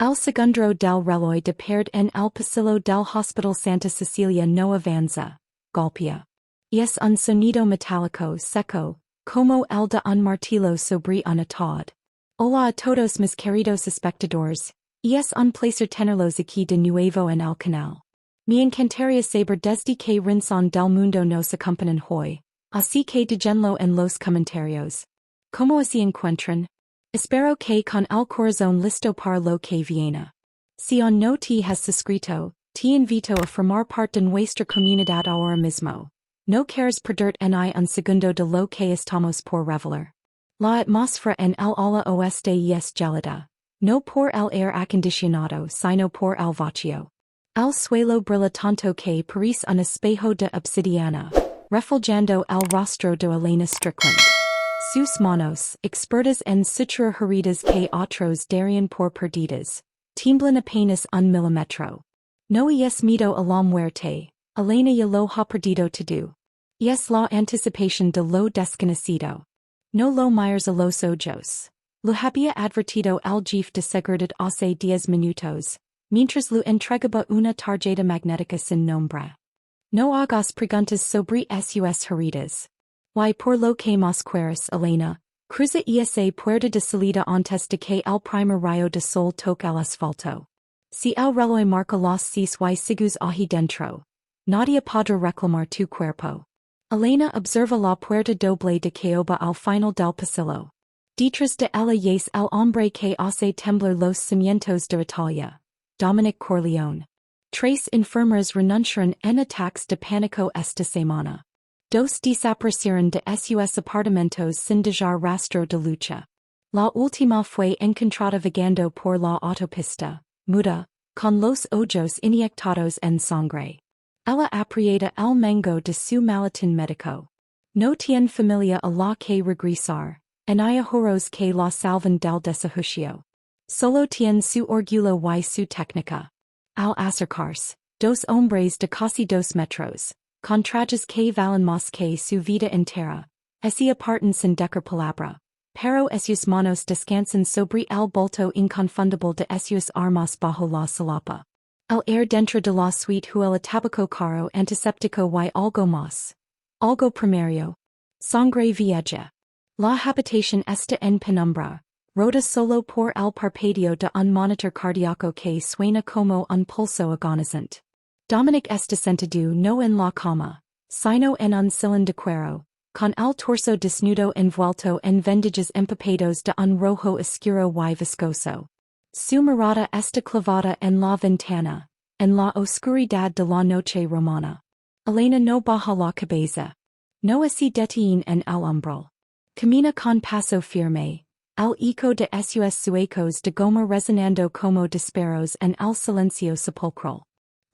Al segundo del reloj de perd en el pasillo del Hospital Santa Cecilia no avanza, golpea. Es un sonido metálico seco, como el de un martillo sobre un ataúd. Hola a todos mis queridos espectadores, es un placer tenerlos aquí de nuevo en el canal. Me encantaría saber desde que rincón del mundo nos acompañan hoy, así que déjenlo en los comentarios. ¿Cómo se encuentran? Espero que con el corazón listo para lo que viene. Si aún no te has suscrito, te invito a formar parte de nuestra comunidad ahora mismo. No quieres perderte ni un segundo de lo que estamos por revelar. La atmósfera en el ala oeste es gelida, no por el aire acondicionado sino por el vacío. El suelo brilla tanto que parece un espejo de obsidiana, reflejando el rostro de Elena Strickland. Sus manos, expertas en suturar heridas que otros darían por perdidas, tiemblan apenas un milímetro. No es miedo a la muerte, Elena ya lo ha perdido todo. Es la anticipación de lo desconocido. No lo mires a los ojos. Lo había advertido el Jefe de seguridad hace 10 minutos, mientras lo entregaba una tarjeta magnética sin nombre. No hagas preguntas sobre sus heridas. Y por lo que más quieres, Elena, cruza esa puerta de salida antes de que el primer rayo de sol toque el asfalto. Si el reloj marca las 6 y allí dentro, nadie podrá reclamar tu cuerpo. Elena observa la puerta doble de caoba al final del pasillo. Detrás de ella es el hombre que hace temblar los cimientos de Italia, Dominic Corleone. 3 enfermeras renunciaron en ataques de pánico esta semana. 2 desaparecieron de sus apartamentos sin dejar rastro de lucha. La última fue encontrada vagando por la autopista, muda, con los ojos inyectados en sangre. Ella aprieta el mango de su maletín médico. No tiene familia a la que regresar, en ayahuros que la salvan del desahucio. Solo tiene su orgullo y su técnica. Al acercarse, 2 hombres de casi 2 metros, con trajes que valen más que su vida entera, se apartan sin decir palabra, pero sus manos descansan sobre el bolto inconfundible de sus armas bajo la solapa. El aire dentro de la suite huele tabaco caro antiséptico y algo más. Algo primario. Sangre vieja. La habitación está en penumbra, rota solo por el parpadeo de un monitor cardíaco que suena como un pulso agonizante. Dominic está sentado no en la cama, sino en un sillón de cuero, con el torso desnudo envuelto en vendajes empapados de un rojo oscuro y viscoso. Su mirada está clavada en la ventana, en la oscuridad de la noche romana. Elena no baja la cabeza. No se detiene en el umbral. Camina con paso firme, el eco de sus suecos de goma resonando como disparos en el silencio sepulcral.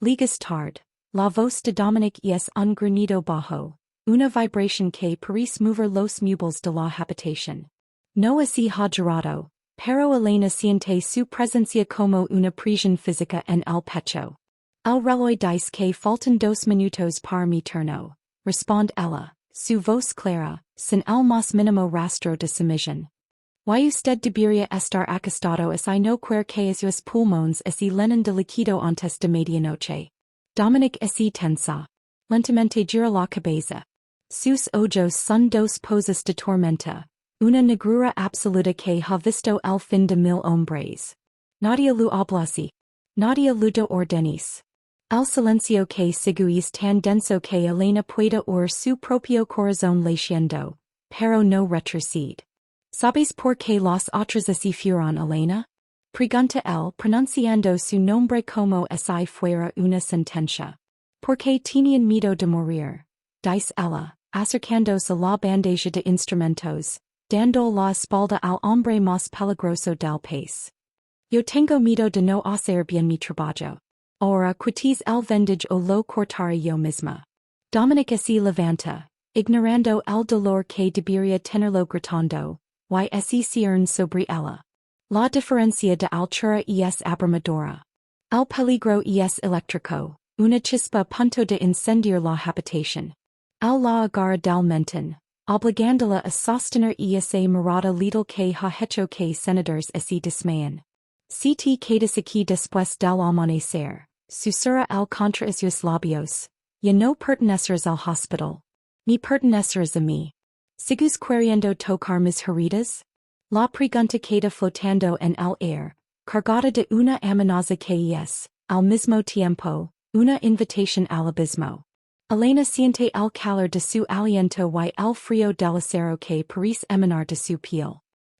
Ligas tarde, la voz de Dominic es un granido bajo, una vibración que parece mover los muebles de la habitación. No se ha llorado, pero Elena siente su presencia como una presión física en el pecho. El reloj dice que faltan 2 minutos para mi turno, responde ella, su voz clara, sin el más mínimo rastro de sumisión. Y usted debería estar acostado así no quiere que sus pulmones se llenen de líquido antes de medianoche. Dominic se tensa. Lentamente gira la cabeza. Sus ojos son 2 poses de tormenta, una negrura absoluta que ha visto el fin de 1000 hombres. Nadie lo hablase. Nadie lo do ordenis. El silencio que sigue es tan denso que Elena puede oír su propio corazón latiendo, pero no retrocede. ¿Sabes por qué los otros se fueron, Elena? Pregunta él pronunciando su nombre como si fuera una sentencia. Porque tenían miedo de morir, dice ella, acercándose a la bandeja de instrumentos, dando la espalda al hombre más peligroso del país. Yo tengo miedo de no hacer bien mi trabajo. Ahora quites el vendage o lo cortaré yo misma. Dominic se levanta, ignorando el dolor que debería tenerlo gritando, y se cierne sobre ella. La diferencia de altura es abrumadora. El peligro es eléctrico, una chispa a punto de incendiar la habitación. El la agarra del mentón, obligándola a sostener esa mirada little que ha hecho que senadores se dismayen. CT quedas aquí después del amanecer, susura al contra sus labios, ya no perteneces al hospital. Ni perteneces a mí. ¿Sigues queriendo tocar mis heridas? La pregunta queda flotando en el aire, cargada de una amenaza que es, al mismo tiempo, una invitación al abismo. Elena siente el calor de su aliento y el frío del acero que parece emanar de su piel.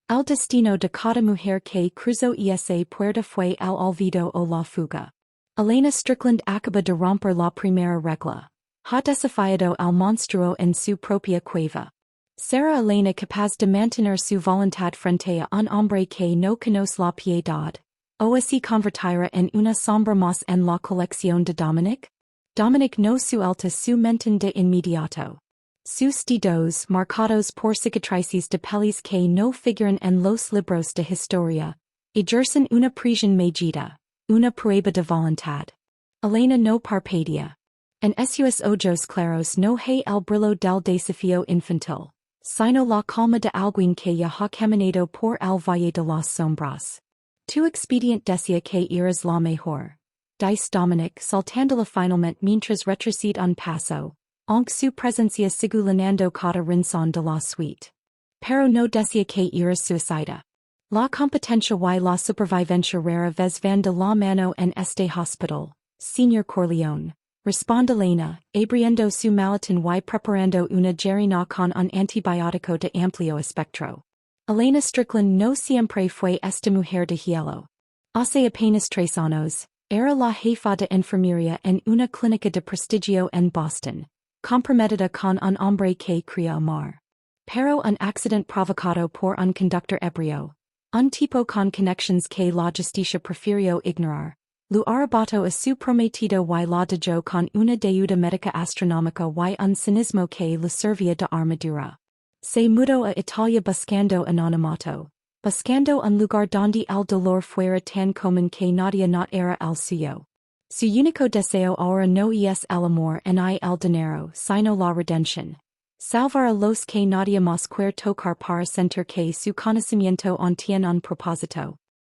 El destino de cada mujer que cruzó esa puerta fue el olvido o la fuga. Elena Strickland acaba de romper la primera regla. Ha desafiado al monstruo en su propia cueva. ¿Será Elena capaz de mantener su voluntad frente a un hombre que no conoce la piedad? ¿O así convertirá en una sombra más en la colección de Dominic? Dominic no suelta su mentón de inmediato. Sus dedos marcados por cicatrices de pelis que no figuran en los libros de historia, ejercen una presión medida, una prueba de voluntad. Elena no parpadea. En esos ojos claros no hay el brillo del desafío infantil, sino la calma de alguien que ya ha caminado por el valle de las sombras. Tu expedient decía que eres la mejor. Dice Dominic saltándola finalmente mientras retrocede un paso, aunque su presencia sigue llenando cada rincón de la suite. Pero no decía que eres suicida. La competencia y la supervivencia rara vez van de la mano en este hospital, Señor Corleone. Responde Elena, abriendo su maletín y preparando una jarina con un antibiótico de amplio espectro. Elena Strickland no siempre fue esta mujer de hielo. Hace apenas 3 años, era la jefa de enfermería en una clínica de prestigio en Boston, comprometida con un hombre que creía amar. Pero un accidente provocado por un conductor ebrio, un tipo con connections que la justicia prefirió ignorar, lo arrebató a su prometido y la dejó con una deuda médica astronómica y un cinismo que le servía de armadura. Se mudó a Italia buscando anonimato, buscando un lugar donde el dolor fuera tan común que nadie not era el suyo. Su único deseo ahora no es el amor ni el dinero, sino la redención. Salvar a los que nadie más quiere tocar para sentir que su conocimiento tiene un propósito.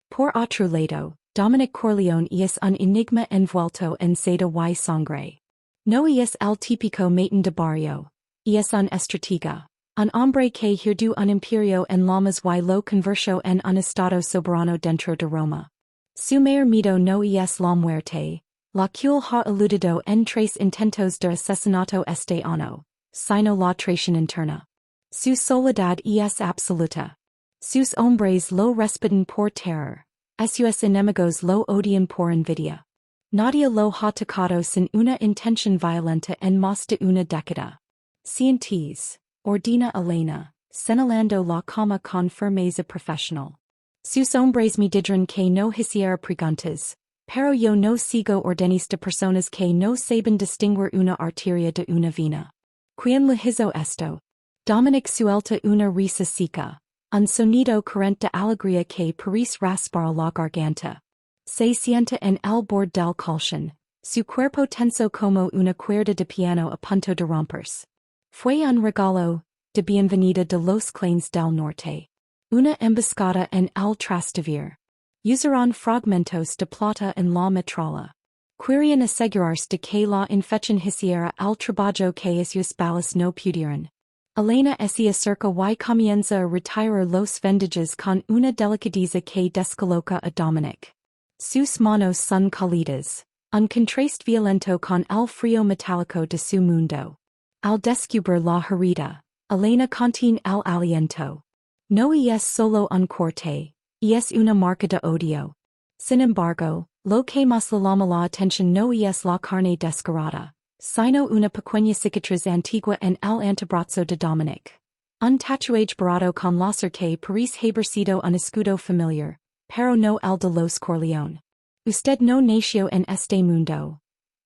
Por otro lado, Dominic Corleone es un enigma envuelto en seda y sangre. No es el típico matón de barrio. Es un estratega. Un hombre que hirdu un imperio en lamas y lo convirtió en un estado soberano dentro de Roma. Su mayor miedo no es la muerte, la cual ha eludido en 3 intentos de asesinato este año, sino la traición interna. Su soledad es absoluta. Sus hombres lo respetan por terror. Sus enemigos lo odian por envidia. Nadie lo ha tocado sin una intención violenta en más de una década. Sientes, ordena Elena, señalando la cama con firmeza profesional. Sus hombres me dirán que no hiciera preguntas, pero yo no sigo órdenes de personas que no saben distinguir una arteria de una vena. ¿Quién le hizo esto? Dominic suelta una risa seca. Un sonido corriente de alegría que parece raspar la garganta. Se sienta en el borde del colchón, su cuerpo tenso como una cuerda de piano a punto de romperse. Fue un regalo de bienvenida de los clanes del norte. Una emboscada en el Trastevere. Usaron fragmentos de plata en la metralla. Querían asegurarse de que la infección hiciera el trabajo que sus balas no pudieran. Elena se acerca y comienza a retirar los vendajes con una delicadeza que descoloca a Dominic. Sus manos son cálidas, un contraste violento con el frío metálico de su mundo. Al descubrir la herida, Elena contiene el aliento. No es solo un corte, es una marca de odio. Sin embargo, lo que más le llama la atención no es la carne desgarrada, sino una pequeña cicatriz antigua en el antebrazo de Dominic. Un tatuaje borrado con láser que parece haber sido un escudo familiar, pero no el de los Corleone. Usted no nació en este mundo,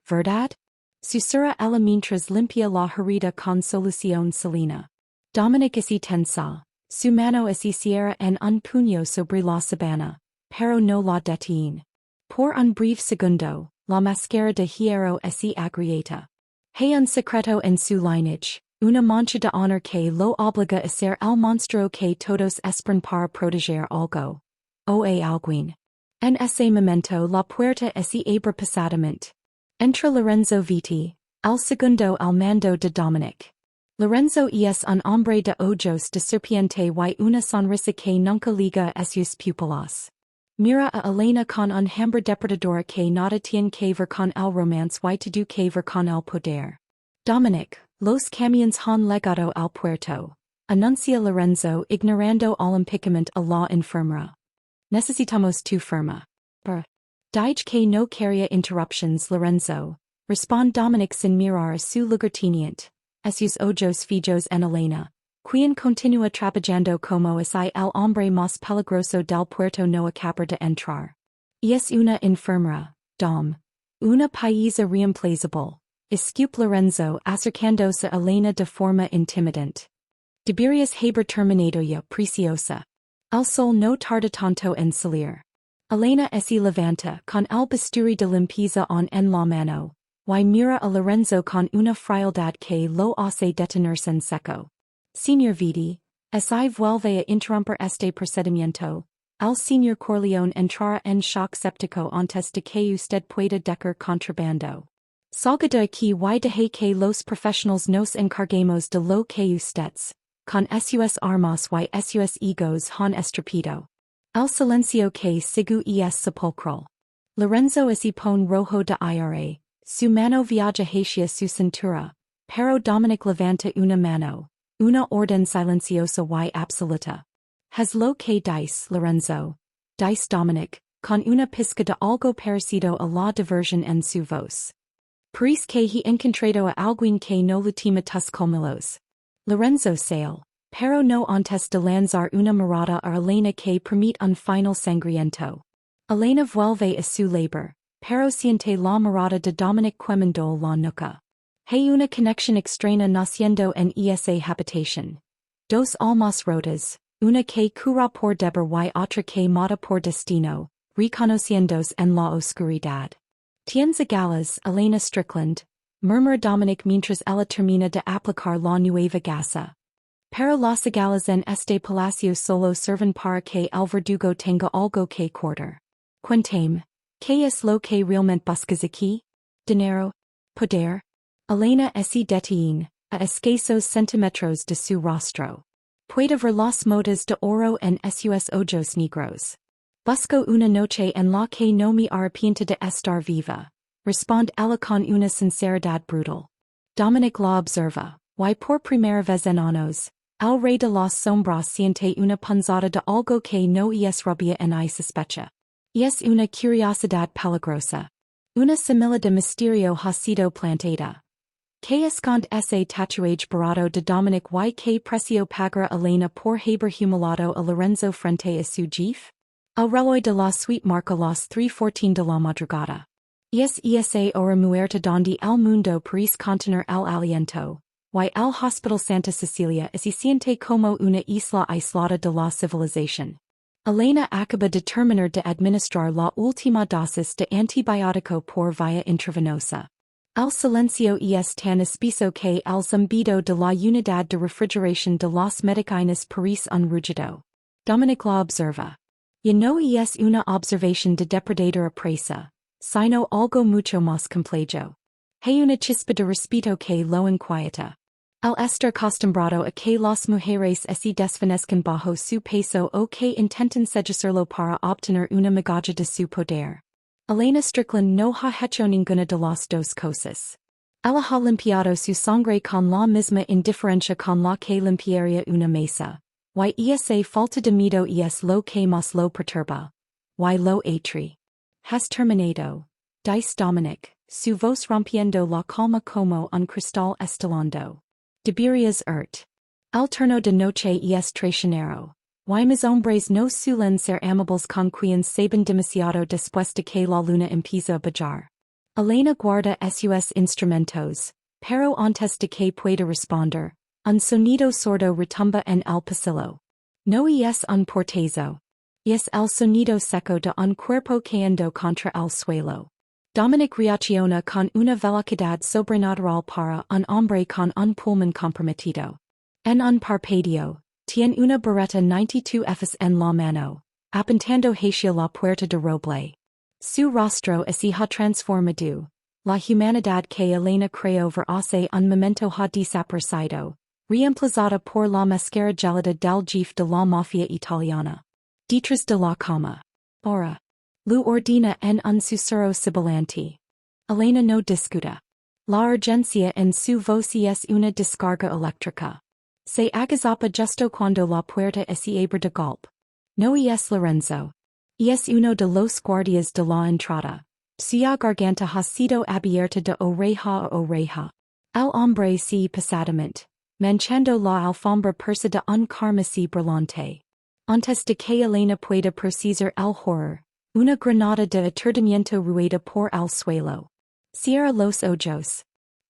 ¿verdad? Susurra ella mientras limpia la herida con solución salina. Dominic es tensa, su mano es cierra en un puño sobre la sabana, pero no la detiene. Por un breve segundo, la máscara de hierro es agrieta. Hay un secreto en su lineage, una mancha de honor que lo obliga a ser el monstruo que todos esperan para proteger algo. O a alguien. En ese momento la puerta se abre pesadamente. Entra Lorenzo Viti, al segundo al mando de Dominic. Lorenzo es un hombre de ojos de serpiente y una sonrisa que nunca liga a sus pupilas. Mira a Elena con un hambre depredadora que nada tiene que ver con el romance y todo que ver con el poder. Dominic, los camiones han llegado al puerto. Anuncia Lorenzo ignorando olímpicamente a la enfermera. Necesitamos tu firma. Dije que no quería interruptions Lorenzo. Respond Dominic sin mirar su lugarteniente. A sus ojos fijos en Elena. Quien continúa trabajando como es el hombre más peligroso del puerto no acaba de entrar. Es una enfermera, Dom. Una paisa reemplazable. Escupe Lorenzo acercándose a Elena de forma intimidante. Deberías haber terminado ya, preciosa. El sol no tarda tanto en salir. Elena se levanta con el bisturi de limpieza en la mano, y mira a Lorenzo con una frialdad que lo hace detenerse en seco. Señor Viti, si vuelve a interrumpir este procedimiento, el señor Corleone entrará en shock séptico antes de que usted pueda decir contrabando. Salga de aquí y deje que los profesionales nos encarguemos de lo que ustedes, con sus armas y sus egos han estropeado. El silencio que sigue es sepulcral. Lorenzo se pone rojo de ira, su mano viaja hacia su cintura, pero Dominic levanta una mano, una orden silenciosa y absoluta. Has lo que dice Lorenzo, dice Dominic, con una pizca de algo parecido a la diversión en su voz. Parece que he encontrado a alguien que no latima tus colmillos. Lorenzo sale, pero no antes de lanzar una mirada a Elena que permite un final sangriento. Elena vuelve a su labor, pero siente la mirada de Dominic quemando la nuca. Hay una conexión extraña naciendo en esa habitación. Dos almas rotas, una que cura por deber y otra que mata por destino, reconociéndose en la oscuridad. Tienes galas, Elena Strickland, murmura Dominic mientras ella termina de aplicar la nueva gasa. Pero las galas en este palacio solo sirven para que el verdugo tenga algo que cortar. Cuéntame, ¿qué es lo que realmente buscas aquí? Dinero? Poder? Elena se detiene, a escasos centímetros de su rostro. Puede ver las motas de oro en sus ojos negros. Busco una noche en la que no me arrepiento de estar viva. Responde ella con una sinceridad brutal. Dominic la observa, y por primera vez en años, el rey de las sombras siente una punzada de algo que no es rabia ni sospecha. Es una curiosidad peligrosa. Una semilla de misterio ha sido plantada. Que esconde ese tatuaje barato de Dominic y que precio pagará Elena por haber humillado a Lorenzo frente a su jefe? El reloj de la suite marca las 3:14 de la madrugada. Es esa hora muerta donde el mundo parece contener el aliento, y el hospital Santa Cecilia se siente como una isla aislada de la civilización. Elena acaba de terminar de administrar la última dosis de antibiótico por vía intravenosa. El silencio es tan espeso que el zumbido de la unidad de refrigeración de las medicinas parece un rugido. Dominic la observa. Y no es una observación de depredadora presa, sino algo mucho más complejo. Hay una chispa de respeto que lo inquieta. Al estar acostumbrado a que las mujeres se desvanezcan bajo su peso o que intentan seducirlo para obtener una migaja de su poder. Elena Strickland no ha hecho ninguna de las dos cosas. Ella ha limpiado su sangre con la misma indiferencia con la que limpiaría una mesa. Y esa falta de miedo es lo que más lo perturba. Y lo atri. Has terminado, dice Dominic, su voz rompiendo la calma como un cristal estalando. Deberías el turno de noche es traicionero. Y mis hombres no suelen ser amables con quienes saben demasiado después de que la luna empieza a brillar. Elena guarda sus instrumentos, pero antes de que pueda responder, un sonido sordo retumba en el pasillo. No es un portazo. Es el sonido seco de un cuerpo cayendo contra el suelo. Dominic reacciona con una velocidad sobrenatural para un hombre con un pulmón comprometido. En un parpadeo, tiene una beretta 92 Fs en la mano, Apuntando hacia la puerta de roble. Su rostro es ha transformado. La humanidad que Elena creó ver hace un momento ha desaparecido, reemplazada por la máscara gelada del Jefe de la Mafia italiana. Detrás de la cama. Ahora. Lu ordena en un susurro sibilante. Elena no discuta. La urgencia en su voz es una descarga eléctrica. Se agazapa justo cuando la puerta se abre de golpe. No es Lorenzo. Es uno de los guardias de la entrada. Suya garganta ha sido abierta de oreja a oreja. El hombre se pasadamente, manchando la alfombra persa de un carmesí brillante. Antes de que Elena pueda procesar el horror, una granada de aturdimiento rueda por el suelo. Cierra los ojos.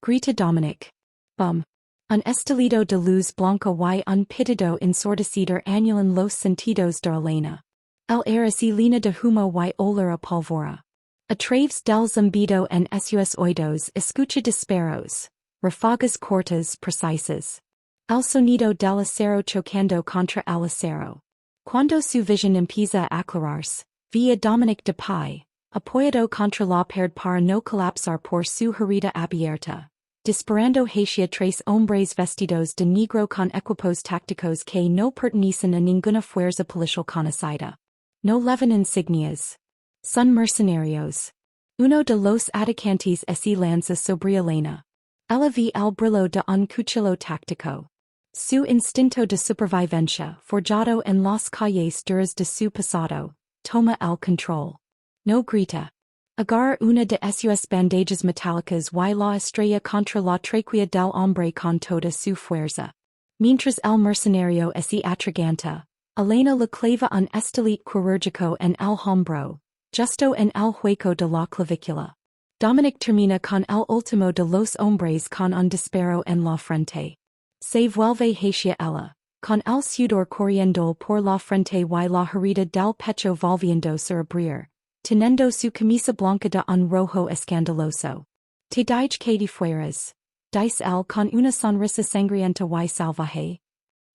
Grita Dominic. Bum. Un estallido de luz blanca y un pitido ensordecido anulan los sentidos de Elena. El aire se llena de humo y olor a pólvora. A través del zumbido en sus oídos escucha disparos, ráfagas cortas precisas. El sonido del acero chocando contra el acero. Cuando su visión empieza a aclararse, ve a Dominic de pie, apoyado contra la pared para no colapsar por su herida abierta. Disparando hacia tres hombres vestidos de negro con equipos tácticos que no pertenecen a ninguna fuerza policial conocida. No llevan insignias. Son mercenarios. Uno de los atacantes se lanza sobre Elena. Ella ve el brillo de un cuchillo táctico. Su instinto de supervivencia, forjado en las calles duras de su pasado, toma el control. No grita. Agarra una de sus bandages metálicas y la estrella contra la tráquea del hombre con toda su fuerza. Mientras el mercenario se atraganta, Elena le clava un estilete quirúrgico en el hombro, justo en el hueco de la clavícula. Dominic termina con el último de los hombres con un disparo en la frente. Se vuelve hacia ella, con el sudor corriendo por la frente y la herida del pecho volviéndose a abrir, teniendo su camisa blanca de un rojo escandaloso. Te dije que te fueras, dice él con una sonrisa sangrienta y salvaje.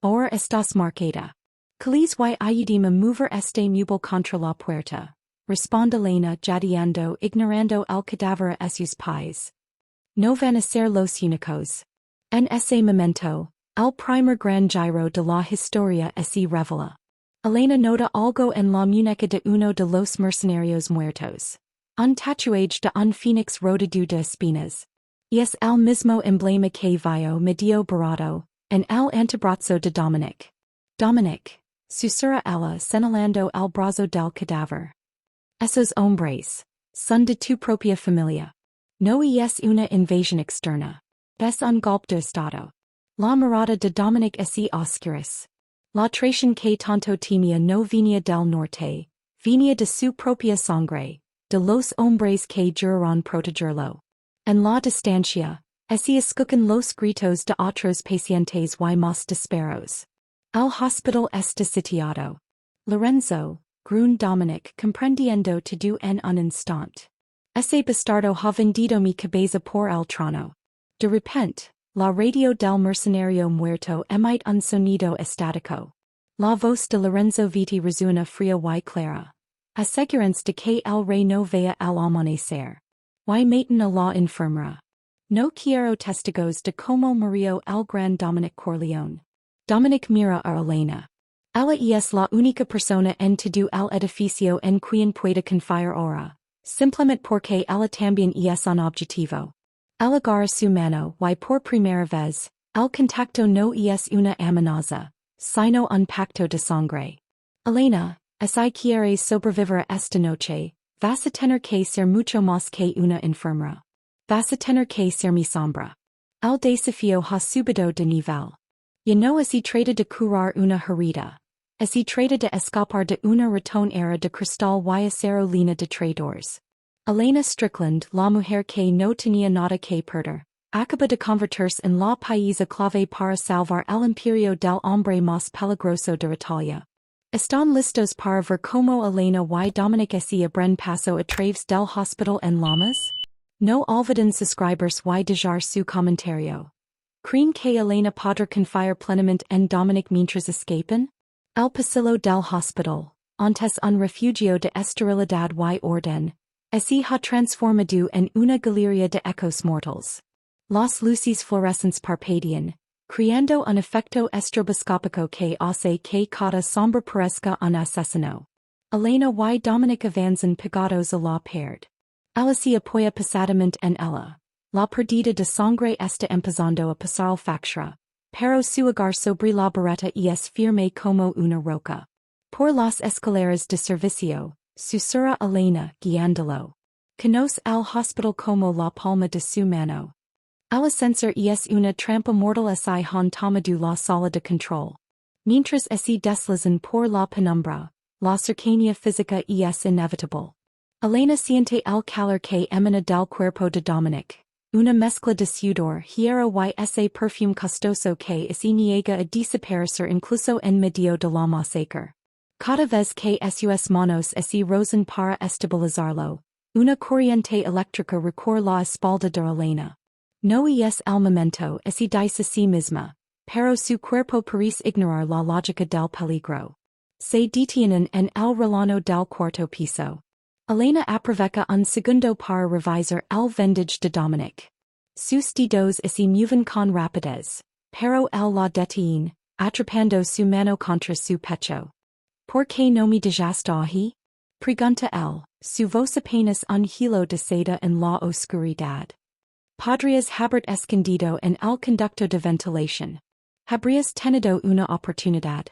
Ahora estás marcada. Calles y ayúdame a mover este mueble contra la puerta. Responde Elena jadeando ignorando el cadáver a sus pies. No van a ser los únicos. En ese momento, el primer gran giro de la historia se revela. Elena nota algo en la muñeca de uno de los mercenarios muertos. Un tatuaje de un fénix rodeado de espinas. Es el mismo emblema que vio medio borrado, en el antebrazo de Dominic. Dominic, susurra ella señalando el brazo del cadáver. Esos hombres son de tu propia familia. No es una invasión externa. Es un golpe de estado. La mirada de Dominic es oscuras. La traición que tanto temía no venía del norte, venía de su propia sangre, de los hombres que juraron protegerlo. En la distancia, se escuchan los gritos de otros pacientes y más disparos. El hospital está sitiado. Lorenzo, grun Dominic comprendiendo todo en un instante. Ese bastardo ha vendido mi cabeza por el trono. De repente, la radio del mercenario muerto emite un sonido estático. La voz de Lorenzo Viti resuena fría y clara. Aseguranza de que el rey no vea el amanecer. Y maten a la enfermera. No quiero testigos de cómo murió el gran Dominic Corleone. Dominic mira a Elena. Ella es la única persona en todo el edificio en quien puede confiar ahora, simplemente porque ella también es un objetivo. El agarra su mano y por primera vez, el contacto no es una amenaza, sino un pacto de sangre. Elena, si quieres sobrevivir esta noche, vas a tener que ser mucho más que una enfermera. Vas a tener que ser mi sombra. El desafío ha subido de nivel. Ya no se trata de curar una herida. Se trata de escapar de una ratonera de cristal y acero llena de traidores. Elena Strickland, la mujer que no tenía nada que perder, acaba de convertirse en la paisa clave para salvar el imperio del hombre más peligroso de Italia. ¿Están listos para ver cómo Elena y Dominic se abren paso a través del hospital en llamas? No olviden suscribirse y dejar su comentario. ¿Creen que Elena podrá confiar plenamente en Dominic mientras escapen? El pasillo del hospital. antes un refugio de esterilidad y orden, así ha transformado en una galería de ecos mortals. Las luces fluorescentes parpadean, creando un efecto estroboscópico que hace que cada sombra parezca un asesino. Elena y Dominic avanzan pegados a la pared. Ella se apoya pesadamente en ella. La perdida de sangre está empezando a pasar factura, pero su agar sobre la barreta es firme como una roca. Por las escaleras de servicio, susurra Elena, guiándolo. Conoce al hospital como la palma de su mano. El ascensor es una trampa mortal así han tomado la sala de control. Mientras así deslizan por la penumbra, la cercanía física es inevitable. Elena siente el calor que emana del cuerpo de Dominic. Una mezcla de sudor, hierro y ese perfume costoso que se niega a desaparecer incluso en medio de la masacre. Cada vez que sus manos se rozan para estabilizarlo, una corriente eléctrica recorre la espalda de Elena. No es el momento se dice a sí misma, pero su cuerpo parece ignorar la lógica del peligro. Se detienen en el relano del cuarto piso. Elena aprovecha un segundo para revisar el vendage de Dominic. Sus dedos se mueven con rapidez, pero él la detiene, atrapando su mano contra su pecho. ¿Por qué no me dejaste ahí? Pregunta él, su voz apenas un hilo de seda en la oscuridad. Podrías haber escondido en el conducto de ventilación. Habrías tenido una oportunidad.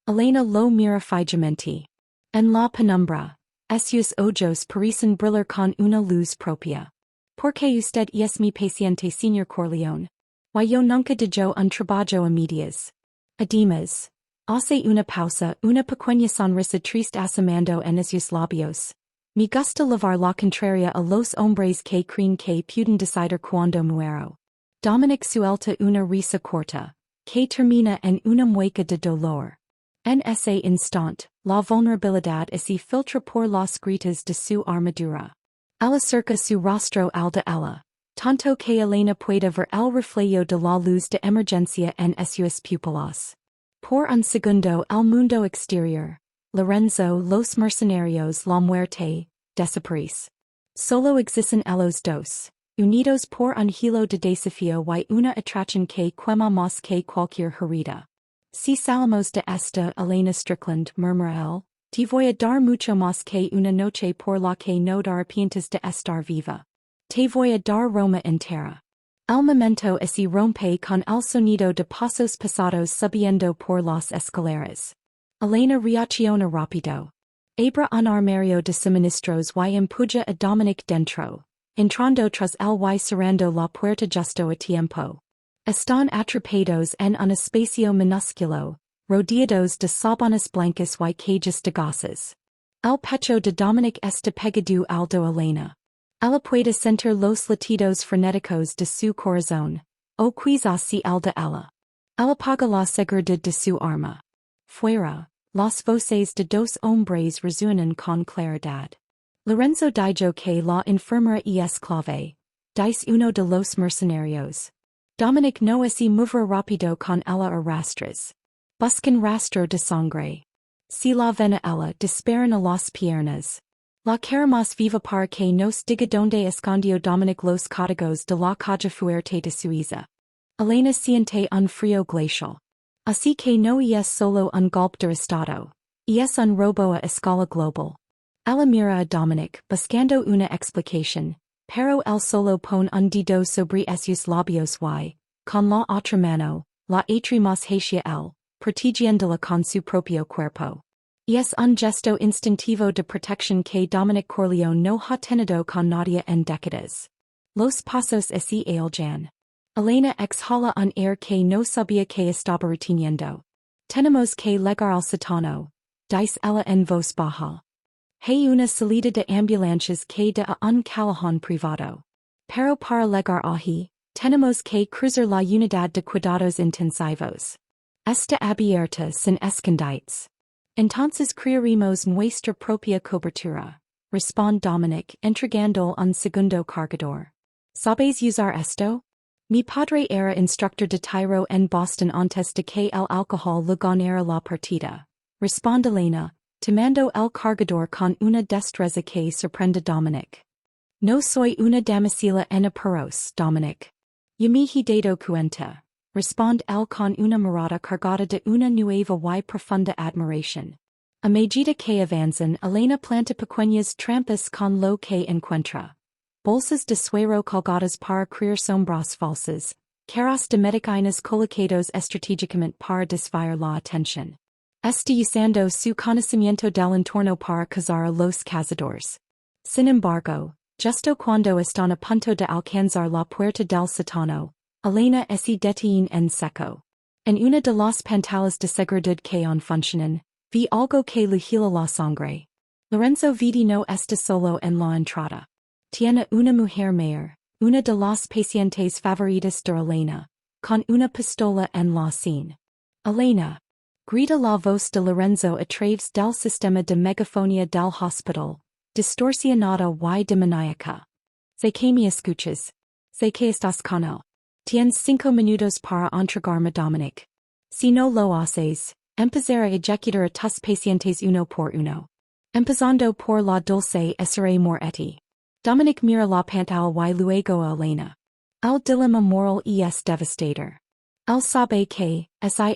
Elena lo mira fijamente. En la penumbra, sus ojos parecen brillar con una luz propia. ¿Por qué usted es mi paciente, señor Corleone? Y yo nunca dejo un trabajo a medias. Además, hace una pausa, una pequeña sonrisa triste asomando en sus labios. Me gusta llevar la contraria a los hombres que creen que pueden decidir cuando muero. Dominic suelta una risa corta, que termina en una mueca de dolor. En ese instante, la vulnerabilidad se filtra por las grietas de su armadura. Él acerca su rostro al de ella, tanto que Elena puede ver el reflejo de la luz de emergencia en sus pupilas. Por un segundo el mundo exterior, Lorenzo, los mercenarios, la muerte, desaparece. Solo existen ellos dos, unidos por un hilo de desafío y una atracción que quema más que cualquier herida. Si salimos de esta, Elena Strickland, murmura él, te voy a dar mucho más que una noche por la que no te arrepientes de estar viva. Te voy a dar Roma entera. El momento se rompe con el sonido de pasos pesados subiendo por las escaleras. Elena reacciona rápido. Abre un armario de suministros y empuja a Dominic dentro, entrando tras él y cerrando la puerta justo a tiempo. Están atrapados en un espacio minúsculo, rodeados de sábanas blancas y cajas de gases. El pecho de Dominic está pegado al de Elena. Ella puede sentir los latidos frenéticos de su corazón, o quizás si el de ella. Ella apaga la seguridad de su arma. Fuera, las voces de dos hombres resuenan con claridad. Lorenzo dijo que la enfermera es clave, dice uno de los mercenarios. Dominic no se moverá rápido con ella arrastras. Buscan rastro de sangre. Si la ven a ella, disparan a las piernas. La cara más viva para que nos diga donde escondió Dominic los códigos de la calle fuerte de Suiza. Elena siente un frío glacial. Así que no es solo un golpe de estado. Es un robo a escala global. Ella mira a Dominic buscando una explicación, pero él solo pone un dedo sobre sus labios y, con la otra mano, la atrae más hacia él, protegiéndola con su propio cuerpo. Es un gesto instintivo de protección que Dominic Corleone no ha tenido con nadie en décadas. Los pasos se ailgan. Elena exhala un air que no sabía que estaba reteniendo. Tenemos que llegar al sótano, dice ella en voz baja. Hay una salida de ambulancias que da a un callejón privado. Pero para llegar allí, tenemos que cruzar la unidad de cuidados intensivos. Está abierta sin escondites. Entonces crearemos nuestra propia cobertura, responde Dominic, entregando un segundo cargador. ¿Sabes usar esto? Mi padre era instructor de tiro en Boston antes de que el alcohol le ganara la partida, responde Elena, Tomando el cargador con una destreza que sorprende Dominic. No soy una damisela en apuros, Dominic. Yamihi dado cuenta. Respond él con una mirada cargada de una nueva y profunda admiración. A medida que avanzan, Elena planta pequeñas trampas con lo que encuentra. Bolsas de suero colgadas para crear sombras falsas, carros de medicinas colocados estratégicamente para desviar la atención. Está usando su conocimiento del entorno para cazar a los cazadores. Sin embargo, justo cuando están a punto de alcanzar la puerta del sótano, Elena se detiene en seco. En una de las pantallas de seguridad que aún funcionan, vi algo que le hila la sangre. Lorenzo Vidi no está solo en la entrada. Tiene una mujer mayor, una de las pacientes favoritas de Elena, con una pistola en la sien. Elena. Grita la voz de Lorenzo a través del sistema de megafonía del hospital, distorsionada y demoníaca. Sé que me escuchas. Sé que estás con él. Tienes 5 minutos para entregarme Dominic. Si no lo haces, empezaré a ejecutar a tus pacientes uno por uno. Empezando por la dulce esere moretti. Dominic mira la pantalla y luego a Elena. El dilema moral es devastador. Él sabe que,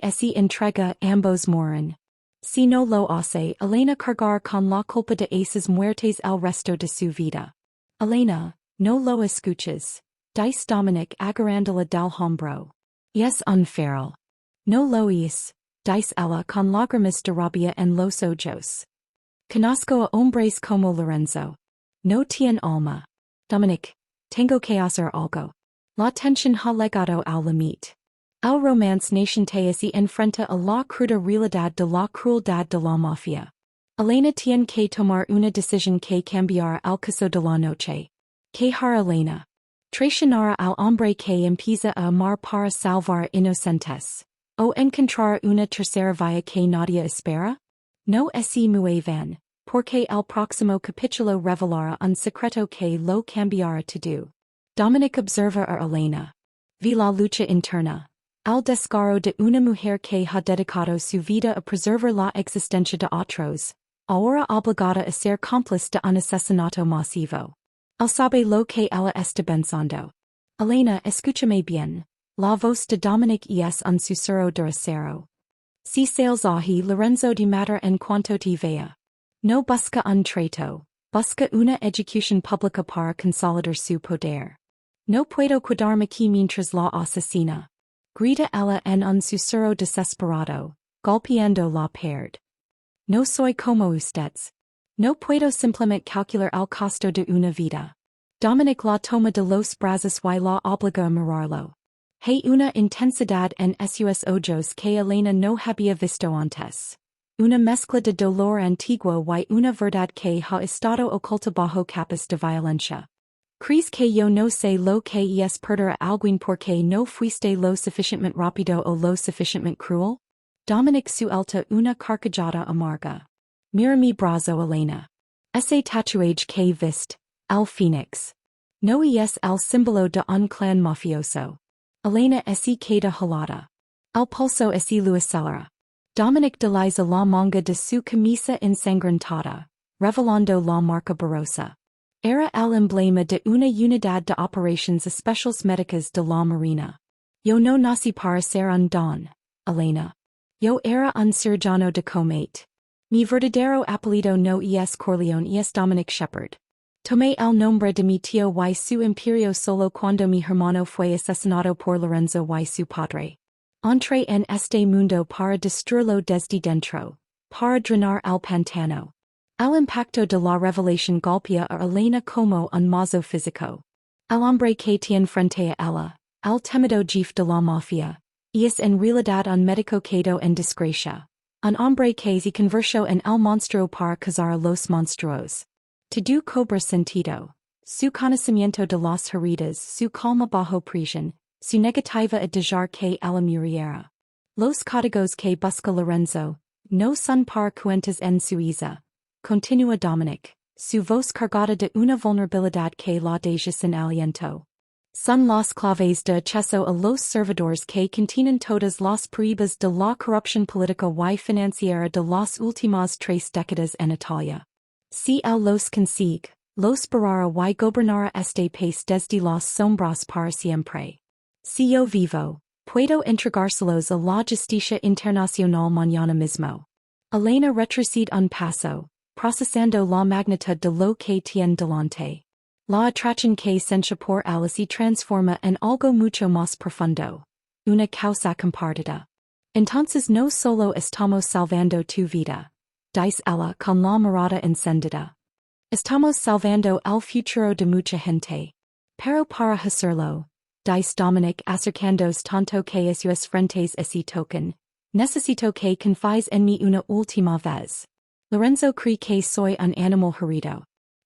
si entrega ambos morirán. Si no lo hace, Elena cargar con la culpa de esas muertes el resto de su vida. Elena, no lo escuchas. Dice Dominic agarrándola del hombro. Es unfair. No lo es, dice ella con lágrimas de rabia en los ojos. Conozco a hombres como Lorenzo. No tiene alma. Dominic, tengo que hacer algo. La tensión ha llegado al límite. El romance naciente se enfrenta a la cruda realidad de la crueldad de la mafia. Elena tiene que tomar una decisión que cambiará el caso de la noche. Que hará Elena? Traicionar al hombre que empieza a amar para salvar inocentes. O encontrar una tercera vía que nadie espera? No es muy van, porque el próximo capítulo revelará un secreto que lo cambiará todo. Dominic observa a Elena. Vi la lucha interna. El descaro de una mujer que ha dedicado su vida a preservar la existencia de otros, ahora obligada a ser cómplice de un asesinato masivo. Él sabe lo que ella está pensando. Elena, escúchame bien. La voz de Dominic es un susurro de acero. Si sales ahi Lorenzo de matar en cuanto te vea. No busca un trato, busca una educación pública para consolidar su poder. No puedo quedarme aquí mientras la asesina. Grita ella en un susurro desesperado, golpeando la pared. No soy como ustedes. No puedo simplemente calcular el costo de una vida. Dominic la toma de los brazos y la obliga a mirarlo. Hay una intensidad en sus ojos que Elena no había visto antes. Una mezcla de dolor antiguo y una verdad que ha estado oculta bajo capas de violencia. ¿Crees que yo no sé lo que es perder a alguien porque no fuiste lo suficientemente rápido o lo suficientemente cruel? Dominic suelta una carcajada amarga. Mira mi brazo, Elena. Ese tatuaje que viste, el Phoenix. No es el símbolo de un clan mafioso. Elena queda helada. El pulso lo acelera. Dominic desliza la manga de su camisa ensangrentada, revelando la marca borrosa. Era el emblema de una unidad de operaciones especiales médicas de la Marina. Yo no nací para ser un don, Elena. Yo era un cirujano de combate. Mi verdadero apellido no es Corleone, es Dominic Shepard. Tomé el nombre de mi tío y su imperio solo cuando mi hermano fue asesinado por Lorenzo y su padre. Entré en este mundo para destruirlo desde dentro, para drenar el pantano. El impacto de la revelación golpea a Elena como un mazo físico. El hombre que tiene frente a ella, el temido jefe de la mafia, es en realidad un médico quedado en desgracia. Un hombre que se convirtió en el monstruo para cazar a los monstruos. Todo cobra sentido. Su conocimiento de las heridas, su calma bajo presión, su negativa a dejar que ella muriera. Los códigos que busca Lorenzo, no son para cuentas en Suiza. Continúa Dominic, su voz cargada de una vulnerabilidad que la deja sin aliento. Son las claves de acceso a los servidores que contienen todas las pruebas de la corrupción política y financiera de las últimas 3 décadas en Italia. Si él los consigue, los barrara y gobernara este país desde las sombras para siempre. Si yo vivo, puedo entregárselos a la justicia internacional mañana mismo. Elena retrocede un paso, procesando la magnitud de lo que tiene delante. La atracción que siente por él se transforma en algo mucho más profundo. Una causa compartida. Entonces no solo estamos salvando tu vida, dice ella con la mirada encendida. Estamos salvando el futuro de mucha gente. Pero para hacerlo, dice Dominic acercándose tanto que sus frentes se tocan, necesito que confíes en mí una última vez. Lorenzo cree que soy un animal herido.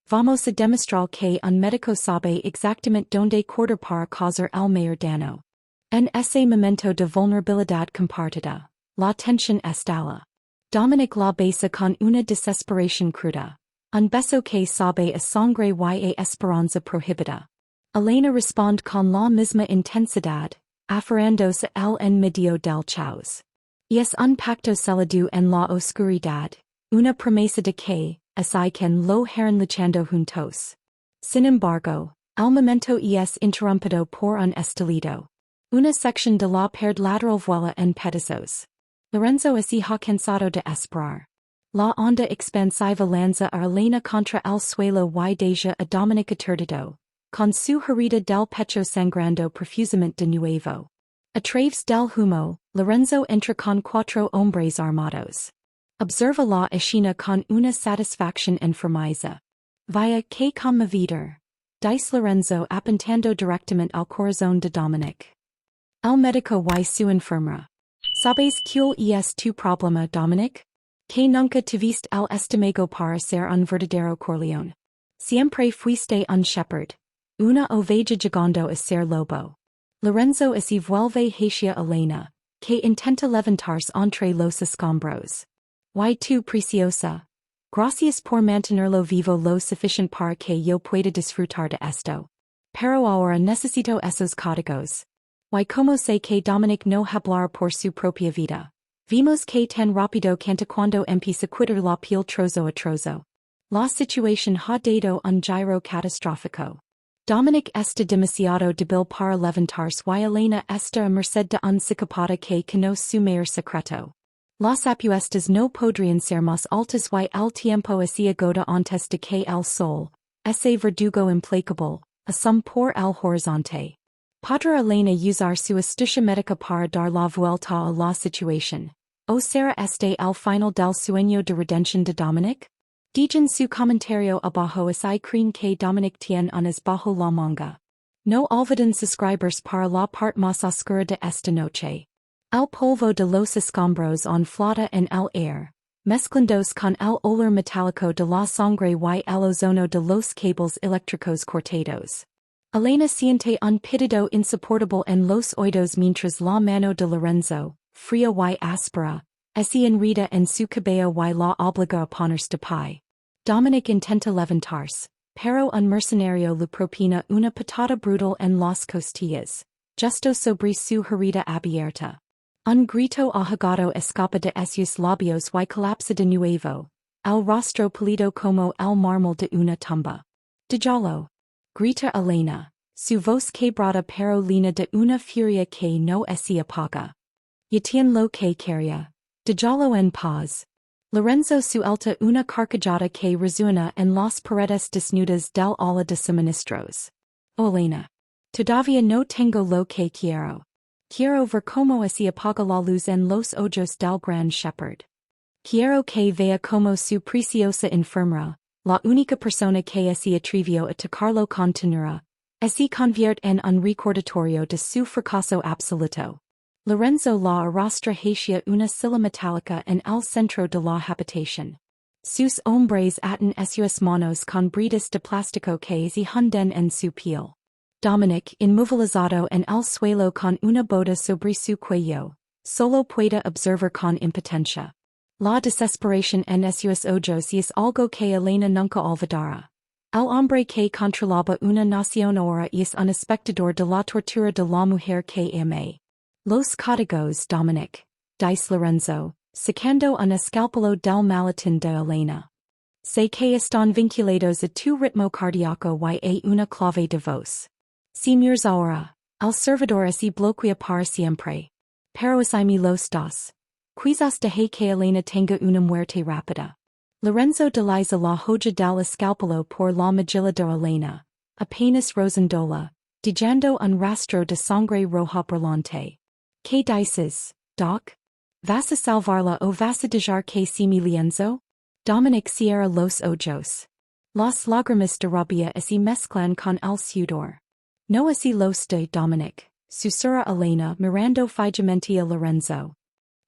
Vamos a demostrar que un médico sabe exactamente dónde cortar para causar el mayor daño. En ese momento de vulnerabilidad compartida, la tensión estalla. Dominic la besa con una desesperación cruda. Un beso que sabe a sangre y a esperanza prohibida. Elena responde con la misma intensidad, aferrándose a él en medio del caos. Y es un pacto sellado en la oscuridad, una promesa de que, así que lo harán luchando juntos. Sin embargo, el momento es interrumpido por un estallido. Una sección de la pared lateral vuela en pedazos. Lorenzo es cansado de esperar. La onda expansiva lanza a Elena contra el suelo y deja a Dominic aturdido, con su herida del pecho sangrando profusamente de nuevo. A través del humo, Lorenzo entra con 4 hombres armados. Observa la escena con una satisfacción enfermiza. Vaya que conmovedor, dice Lorenzo apuntando directamente al corazón de Dominic. El médico y su enfermera. ¿Sabes cuál es tu problema, Dominic? Que nunca tuviste el estómago para ser un verdadero corleone. Siempre fuiste un shepherd. Una oveja llegando a ser lobo. Lorenzo así vuelve hacia Elena, que intenta levantarse entre los escombros. Y tú, preciosa. Gracias por mantenerlo vivo lo suficiente para que yo pueda disfrutar de esto. Pero ahora necesito esos códigos. Y como sé que Dominic no hablará por su propia vida. Vimos que tan rápido canta cuando empieza a quitar la piel trozo a trozo. La situación ha dado un giro catastrófico. Dominic está demasiado débil para levantarse y Elena está a merced de un psicópata que conoce su mayor secreto. Las apuestas no podrían ser más altas y el tiempo se agota antes de que el sol, ese verdugo implacable, asome por el horizonte. Podrá Elena usar su astucia médica para dar la vuelta a la situación. ¿O será este el final del sueño de redención de Dominic? Digan su comentario abajo si creen que Dominic tiene unas bajo la manga. No olviden suscribirse para la parte más oscura de esta noche. El polvo de los escombros on flota en el aire, mezclándose con el olor metálico de la sangre y el ozono de los cables eléctricos cortados. Elena siente un pitido insoportable en los oídos mientras la mano de Lorenzo, fría y áspera, se enreda en su cabello y la obliga a ponerse de pie. Dominic intenta levantarse, pero un mercenario le propina una patada brutal en las costillas, justo sobre su herida abierta. Un grito ahogado escapa de sus labios y colapsa de nuevo, el rostro pálido como el mármol de una tumba. Déjalo. Grita Elena, su voz quebrada pero llena de una furia que no se apaga. Ya tiene lo que quería. Déjalo en paz. Lorenzo suelta una carcajada que resuena en las paredes desnudas del ala de suministros. Elena. Todavía no tengo lo que quiero. Quiero ver cómo se apaga la luz en los ojos del gran shepherd. Quiero que vea como su preciosa enfermera, la única persona que se atrevió a tocarlo con ternura, se convierte en un recordatorio de su fracaso absoluto. Lorenzo la arrastra hacia una silla metálica en el centro de la habitación. Sus hombres atan sus manos con bridas de plástico que se hunden en su piel. Dominic, inmovilizado en el suelo con una bota sobre su cuello, solo puede observar con impotencia. La desesperación en sus ojos es algo que Elena nunca olvidará. El hombre que controlaba una nación ahora es un espectador de la tortura de la mujer que ama. Los códigos Dominic, dice Lorenzo, sacando un escalpelo del maletín de Elena. Sé que están vinculados a tu ritmo cardíaco y a una clave de voz. Si mueres ahora, el servidor así bloquea para siempre. Pero así los dos. Quizás deje que Elena tenga una muerte rápida. Lorenzo utiliza la joya del escalpelo por la mejilla de Elena, apenas rozándola, dejando un rastro de sangre roja brillante. ¿Qué dices, Doc? ¿Vas a salvarla o vas a dejar que se me lienzo? Dominic cierra los ojos. Las lágrimas de rabia así mezclan con el sudor. No así los de Dominic, susurra Elena mirando fijamente a Lorenzo.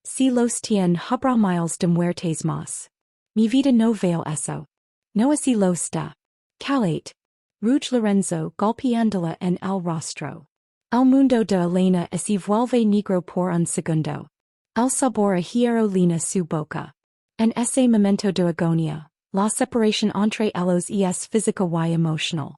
Si los tiene habrá miles de muertes más. Mi vida no vale eso. No así los da. Calate. Ruge Lorenzo golpeándola en el rostro. El mundo de Elena así vuelve negro por un segundo. El sabor a hierro llena su boca. En ese momento de agonía, la separación entre ellos es física y emocional.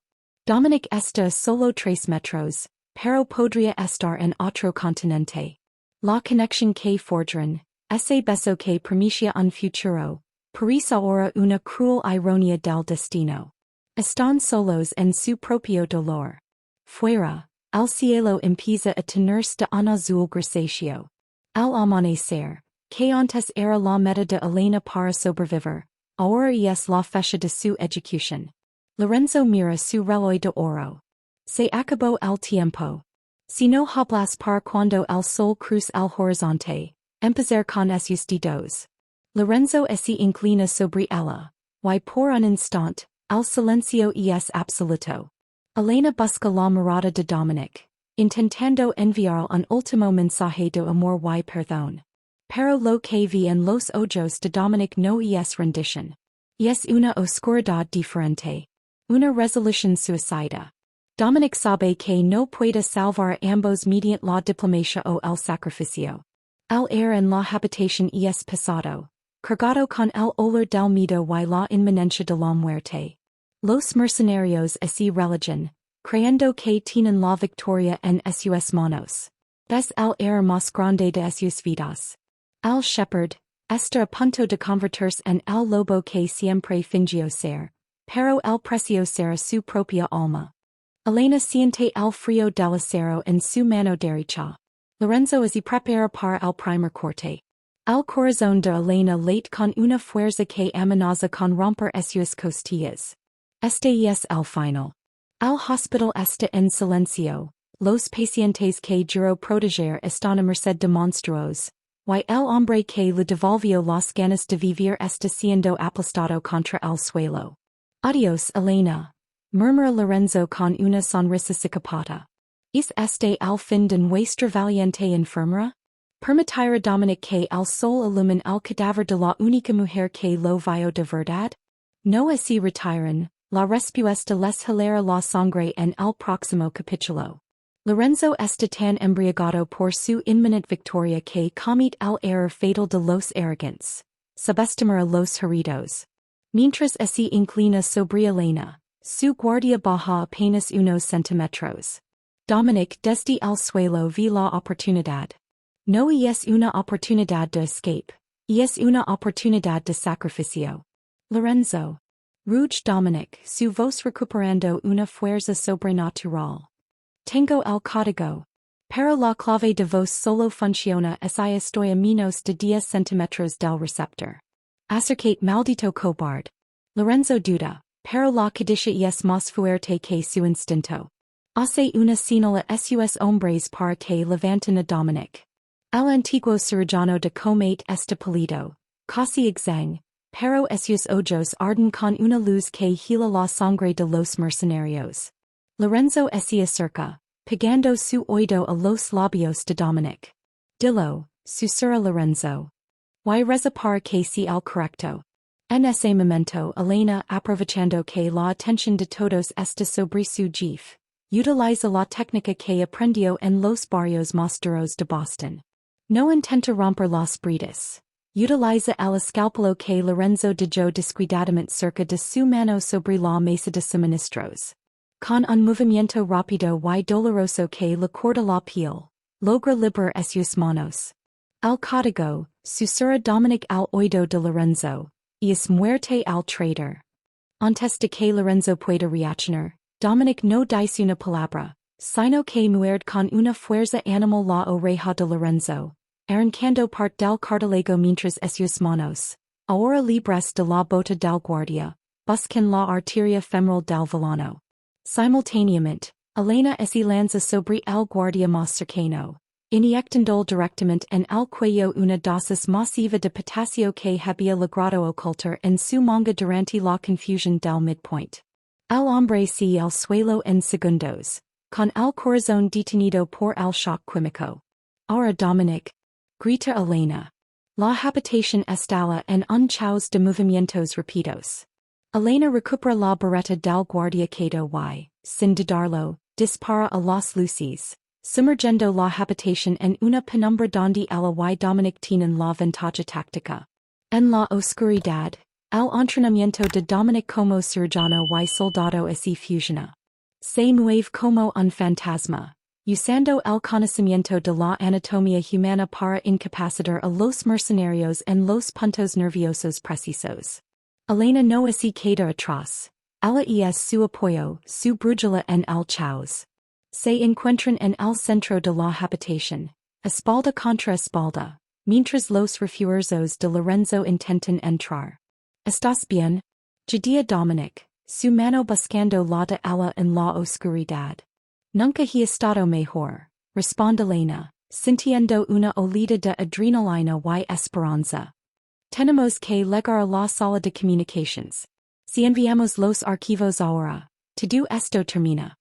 Dominic está solo 3 metros, pero podría estar en otro continente. La conexión que forjan, ese beso que promitia un futuro, parece ahora una cruel ironía del destino. Están solos en su propio dolor. Fuera, el cielo empieza a tenerse de un azul grisáceo. Al amanecer, que antes era la meta de Elena para sobrevivir, ahora es la fecha de su ejecución. Lorenzo mira su reloj de oro. Se acabó el tiempo. Si no hablas para cuando el sol cruce el horizonte, empezar con esos dedos. Lorenzo se inclina sobre ella, y por un instante, el silencio es absoluto. Elena busca la mirada de Dominic, intentando enviar un último mensaje de amor y perdón. Pero lo que vi en los ojos de Dominic no es rendición. Es una oscuridad diferente. Una resolución suicida. Dominic sabe que no puede salvar a ambos mediante la diplomacia o el sacrificio. El air en la habitación es pesado, cargado con el olor del miedo y la inminencia de la muerte. Los mercenarios así religion, creyendo que tienen la victoria en sus manos. Es el air más grande de sus vidas. El shepherd, está a punto de convertirse en el lobo que siempre fingió ser, pero el precio será su propia alma. Elena siente el frío del acero en su mano derecha. Lorenzo así prepara para el primer corte. El corazón de Elena late con una fuerza que amenaza con romper sus costillas. Este es el final. El hospital está en silencio. Los pacientes que juró proteger están a merced de monstruos. Y el hombre que le devolvió las ganas de vivir está siendo aplastado contra el suelo. Adiós, Elena, murmura Lorenzo con una sonrisa psicópata. ¿Es este el fin de nuestra valiente enfermera? ¿Permitirá Dominic que el sol ilumine el cadáver de la única mujer que lo vio de verdad? No así retiran, la respuesta les hilera la sangre en el próximo capítulo. Lorenzo está tan embriagado por su inminente victoria que comete el error fatal de los arrogantes. Subestimar a los heridos. Mientras así inclina sobre Elena, su guardia baja apenas unos centímetros. Dominic desde el suelo ve la oportunidad. No es una oportunidad de escape, es una oportunidad de sacrificio. Lorenzo. Ruge Dominic, su voz recuperando una fuerza sobrenatural. Tengo el código. Pero la clave de voz solo funciona si estoy a menos de 10 centímetros del receptor. Acercate maldito cobarde. Lorenzo duda, pero la codicia es más fuerte que su instinto. Hace una señal a sus hombres para que levanten a Dominic. El antiguo cirujano de combate está pálido, casi exang, pero sus ojos arden con una luz que hila la sangre de los mercenarios. Lorenzo se acerca, pegando su oído a los labios de Dominic. Dilo, susurra Lorenzo. Y reza para que sea el correcto. En ese momento Elena, aprovechando que la atención de todos está sobre su Jefe, utiliza la técnica que aprendió en los barrios más duros de Boston. No intenta romper las bridas. Utiliza el escalpelo que Lorenzo dejó descuidadamente cerca de su mano sobre la mesa de suministros. Con un movimiento rápido y doloroso que le corta la piel, logra liberar sus manos. Al código, susurra Dominic al oído de Lorenzo, y es muerte al traitor. Antes de que Lorenzo pueda reaccionar, Dominic no dice una palabra, sino que muerde con una fuerza animal la oreja de Lorenzo, arrancando parte del cartílago mientras sus manos, ahora libres de la bota del guardia, buscan la arteria femoral del villano. Simultáneamente, Elena se lanza sobre el guardia más cercano, inyectando directamente en el cuello una dosis masiva de potasio que había logrado ocultar en su manga durante la confusión del midpoint. El hombre se el suelo en segundos, con el corazón detenido por el shock químico. Ahora Dominic, grita Elena. La habitación estalla en un caos de movimientos rápidos. Elena recupera la beretta del guardia quedo y, sin dudarlo, dispara a las luces, sumergiendo la habitación en una penumbra donde ella y Dominic tienen la ventaja táctica. En la oscuridad, el entrenamiento de Dominic como cirujano y soldado se fusiona. Se mueve como un fantasma, usando el conocimiento de la anatomía humana para incapacitar a los mercenarios en los puntos nerviosos precisos. Elena no se queda atrás. Ella es su apoyo, su brújula en el caos. Se encuentran en el centro de la habitación, espalda contra espalda, mientras los refuerzos de Lorenzo intentan entrar. ¿Estás bien? Judía Dominic, su mano buscando la de ella en la oscuridad. Nunca he estado mejor, responde Elena, sintiendo una olida de adrenalina y esperanza. Tenemos que llegar a la sala de comunicaciones. Si enviamos los archivos ahora, todo esto termina.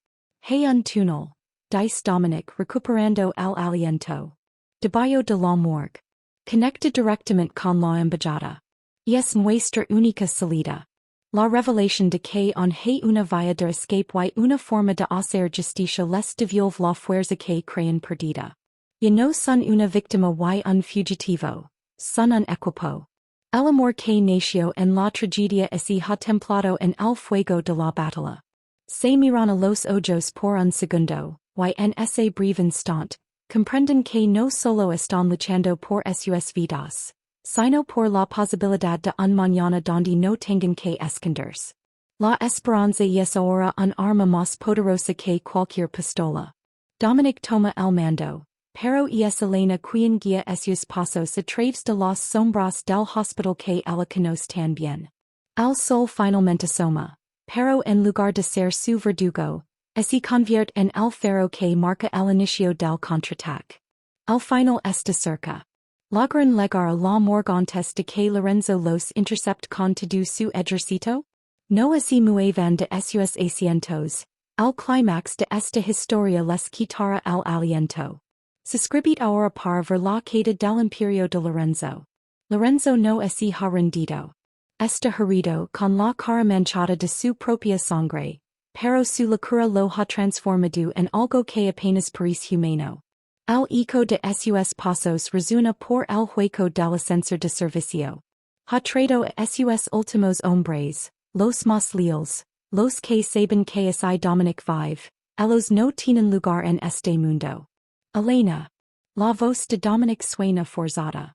Hay un túnel, dice Dominic recuperando el aliento. Debajo de la morgue. Conecta directamente con la embajada. Y es nuestra única salida. La revelación de que hay una vía de escape y una forma de hacer justicia les devuelve la fuerza que creen perdida. Ya no son una víctima y un fugitivo, son un equipo. El amor que nació en la tragedia se ha templado en el fuego de la batalla. Se miran a los ojos por un segundo, y en ese breve instante, comprenden que no solo están luchando por sus vidas, sino por la posibilidad de un mañana donde no tengan que esconderse. La esperanza es ahora un arma más poderosa que cualquier pistola. Dominic toma el mando. Pero es Elena quien guía sus pasos a través de las sombras del hospital que ella conoce tan bien. El sol finalmente asoma, pero en lugar de ser su verdugo, se convierte en el faro que marca el inicio del contraataque. El final está cerca. ¿Logran llegar a la morgue antes de que Lorenzo los intercepte con todo su ejército? No se muevan de sus asientos. El clímax de esta historia les quitará el aliento. Suscribid ahora para ver la caída del imperio de Lorenzo. Lorenzo no se ha rendido. Está herido con la cara manchada de su propia sangre, pero su locura lo ha transformado en algo que apenas parece humano. El eco de sus pasos resuena por el hueco del ascensor de servicio. Ha traído a sus últimos hombres, los más leales, los que saben que si Dominic vive, ellos no tienen lugar en este mundo. Elena. La voz de Dominic suena forzada.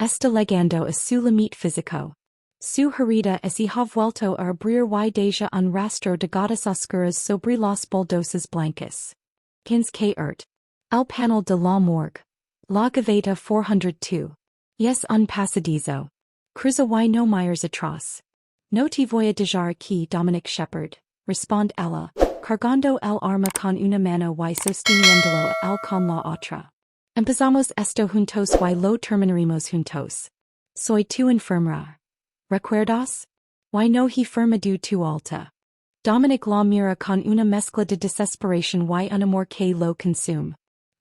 Está llegando a su límite físico. Su herida se ha vuelto a abrir y deja un rastro de gotas oscuras sobre las baldosas blancas. 15 que el panel de la morgue. La gaveta 402. Es un pasadizo. Cruza y no mires atrás. No te voy a dejar aquí, Dominic Shepherd, responde ella, cargando el arma con una mano y sosteniéndolo el con la otra. Empezamos esto juntos y lo terminaremos juntos. Soy tu enfermera. ¿Recuerdas? Y no he firmado tu alta. Dominic la mira con una mezcla de desesperación y un amor que lo consume.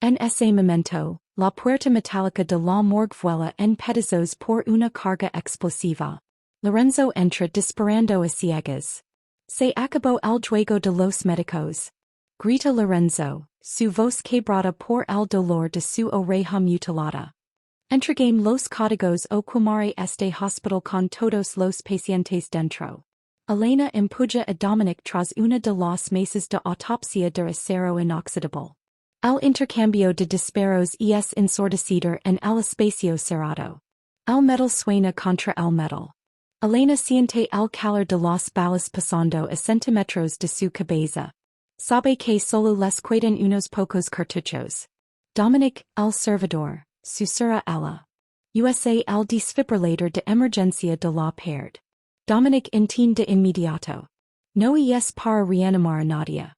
En ese momento, la puerta metálica de la morgue vuela en pedazos por una carga explosiva. Lorenzo entra disparando a ciegas. Se acabó el juego de los médicos. Grita Lorenzo, su voz quebrada por el dolor de su oreja mutilada. Entregame los códigos o quemare este hospital con todos los pacientes dentro. Elena empuja a Dominic tras una de las mesas de autopsia de acero inoxidable. El intercambio de disparos es ensordecido en el espacio cerrado. El metal suena contra el metal. Elena siente el calor de las balas pasando a centímetros de su cabeza. Sabe que solo les quedan unos pocos cartuchos. Dominic, el servidor, susurra ella. USA el desfibrillator de emergencia de la perd. Dominic entiende de inmediato. No es para reanimar a nadie.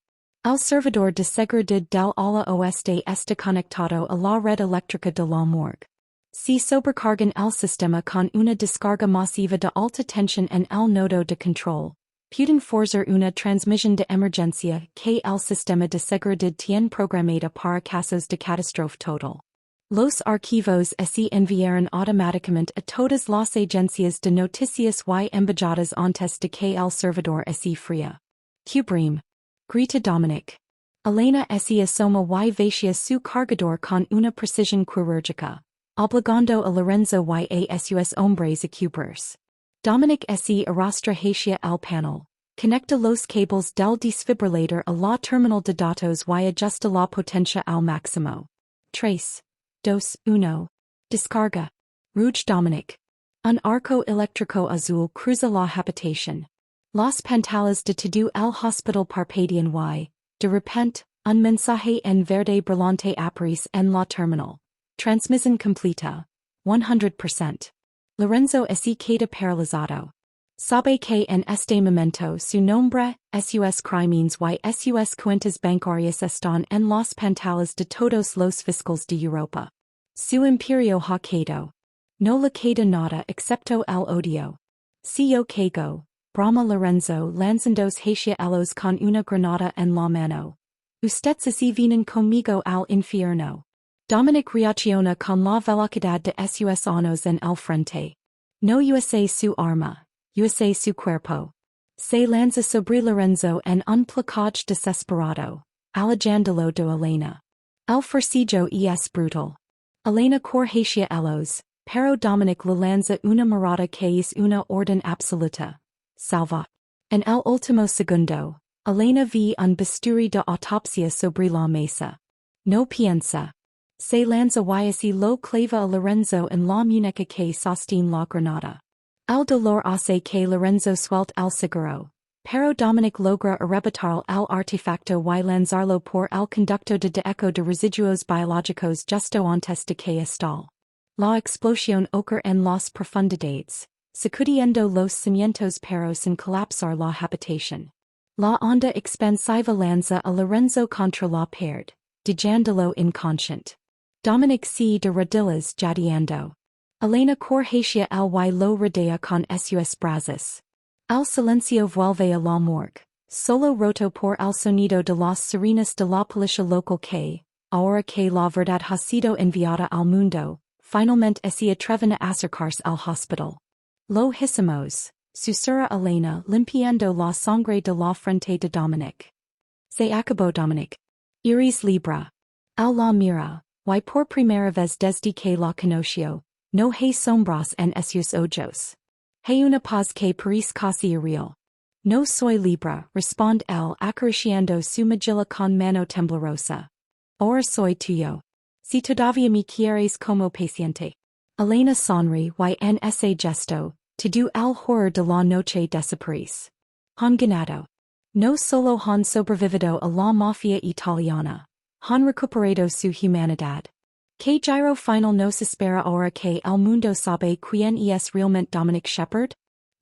El servidor de seguridad del ala oeste está conectado a la red eléctrica de la morgue. Si sobrecargan el sistema con una descarga masiva de alta tensión en el nodo de control, pueden forzar una transmisión de emergencia que el sistema de seguridad tiene programada para casos de catástrofe total. Los archivos se enviaron automáticamente a todas las agencias de noticias y embajadas antes de que el servidor se fría. Cubrim. Grita Dominic. Elena se asoma y vacía su cargador con una precisión quirúrgica, obligando a Lorenzo y a sus hombres a cubrirse. Dominic se arrastra hacia el panel, conecta los cables del desfibrillator a la terminal de datos y ajusta la potencia al máximo. 3, 2, 1. Descarga. Rouge Dominic. Un arco eléctrico azul cruza la habitación. Las pantallas de todo el hospital parpadean y, de repente, un mensaje en verde brillante aparece en la terminal. Transmisión completa. 100%. Lorenzo se queda paralizado. Sabe que en este momento su nombre, sus crímenes y sus cuentas bancarias están en las pantallas de todos los fiscales de Europa. Su imperio ha quedado. No le queda nada excepto el odio. Si yo caigo, brama Lorenzo lanzándose hacia ellos con una granada en la mano. Ustedes se vienen conmigo al infierno. Dominic reacciona con la velocidad de sus años en el frente. No usa su arma, usa su cuerpo. Se lanza sobre Lorenzo en un placage desesperado, alejándolo de Elena. El forcillo es brutal. Elena corre hacia ellos, pero Dominic le lanza una mirada que es una orden absoluta. Salva. En el último segundo, Elena ve un bisturi de autopsia sobre la mesa. No piensa. Se lanza y lo clava a Lorenzo en la muñeca que sostiene la granada. El dolor hace que Lorenzo suelte el cigarro, pero Dominic logra arrebatar el artefacto y lanzarlo por el conducto de eco de residuos biológicos justo antes de que estalle. La explosión ocurre en las profundidades, sacudiendo los cimientos pero sin colapsar la habitación. La onda expansiva lanza a Lorenzo contra la pared, dejándolo inconsciente. Dominic se de rodillas jadeando. Elena corre hacia el y lo rodea con sus brazos. El silencio vuelve a la morgue, solo roto por el sonido de las sirenas de la policía local que, ahora que la verdad ha sido enviada al mundo, finalmente se atreven a acercarse al hospital. Lo hicimos, susurra Elena limpiando la sangre de la frente de Dominic. Se acabó Dominic. Iris libra. El la mira. Y por primera vez desde que la conoció, no hay sombras en sus ojos. Hay una paz que parece casi irreal. No soy libre, responde él acariciando su mejilla con mano temblorosa. Ahora soy tuyo. Si todavía me quieres como paciente. Elena sonríe y en ese gesto, todo el horror de la noche desaparece. Han ganado. No solo han sobrevivido a la mafia italiana. Han recuperado su humanidad. Que giro final nos espera ahora que el mundo sabe quién es realmente Dominic Shepard?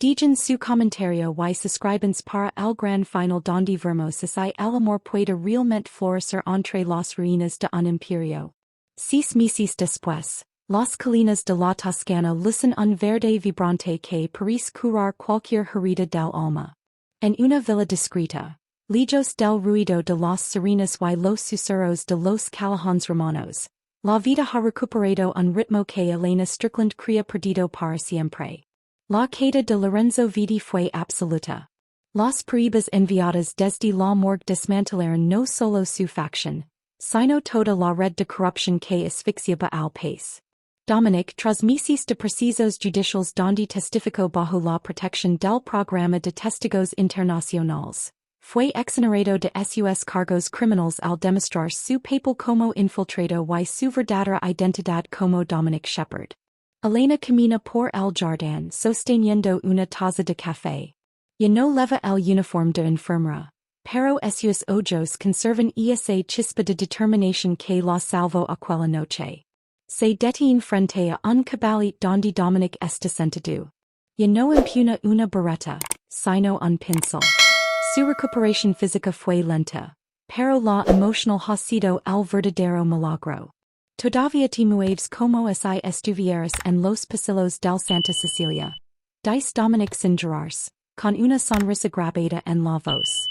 Dejen su comentario y suscríbanse para el gran final donde veremos si el amor puede realmente florecer entre las ruinas de un imperio. 6 meses después, las colinas de la Toscana lucen un verde vibrante que parece curar cualquier herida del alma. En una villa discreta, lejos del ruido de las sirenas y los susurros de los callejones romanos, la vida ha recuperado un ritmo que Elena Strickland crea perdido para siempre. La queda de Lorenzo Vidi fue absoluta. Las pruebas enviadas desde la morgue desmantelaron no solo su facción, sino toda la red de corrupción que asfixiaba al país. Dominic transmisis de precisos judicials donde testificó bajo la protección del programa de testigos internacionales. Fue exonerado de sus cargos criminales al demostrar su papel como infiltrado y su verdadera identidad como Dominic Shepard. Elena camina por el jardín sosteniendo una taza de café. Ya no leva el uniforme de enfermera, pero sus ojos conservan esa chispa de determinación que la salvó aquella noche. Se detiene frente a un cabalit donde Dominic está sentado. Ya no impugna una berreta, sino un pincel. Su recuperación física fue lenta, pero la emocional ha sido el verdadero milagro. Todavía te mueves como si estuvieras en los pasillos del Santa Cecilia. Dice Dominic sin girarse, con una sonrisa grabada en la voz.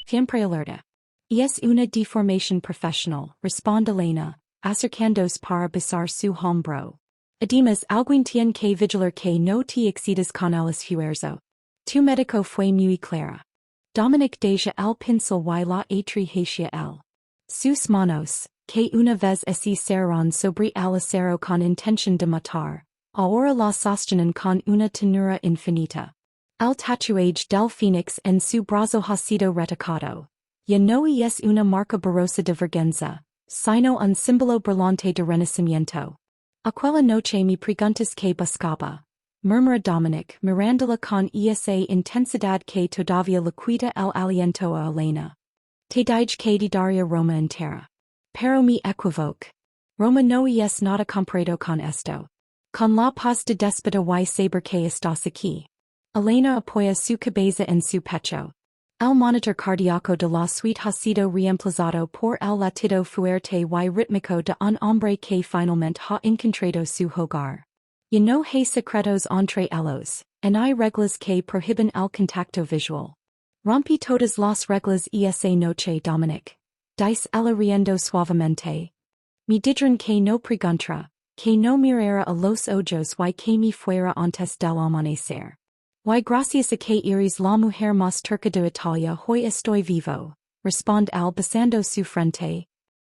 Siempre alerta. Es una deformación profesional, responde Elena, acercándose para besar su hombro. Además, alguien tiene que vigilar que no te excedas con el esfuerzo. Tu médico fue muy clara. Dominic deja el pincel y la hacia él. Sus manos, que una vez así cerraron sobre el acero con intención de matar, ahora la sostienen con una tenura infinita. El tatuaje del fénix en su brazo ha sido retocado. Ya no es una marca borrosa de vergüenza, sino un símbolo brillante de renacimiento. Aquella noche me preguntas que buscaba, murmura Dominic, mirándola con esa intensidad que todavía le quita el aliento a Elena. Te dije que te daría Roma entera. Pero me equivoco. Roma no es nada comparado con esto. Con la paz de déspota y saber que estás aquí. Elena apoya su cabeza en su pecho. El monitor cardíaco de la suite ha sido reemplazado por el latido fuerte y rítmico de un hombre que finalmente ha encontrado su hogar. Ya no hay secretos entre ellos, en hay reglas que prohíben el contacto visual. Rompí todas las reglas esa noche Dominic. Dice ella riendo suavemente. Me dijeron que no preguntara, que no mirara a los ojos y que me fuera antes del amanecer. Y gracias a que eres la mujer más turca de Italia hoy estoy vivo, responde él besando su frente.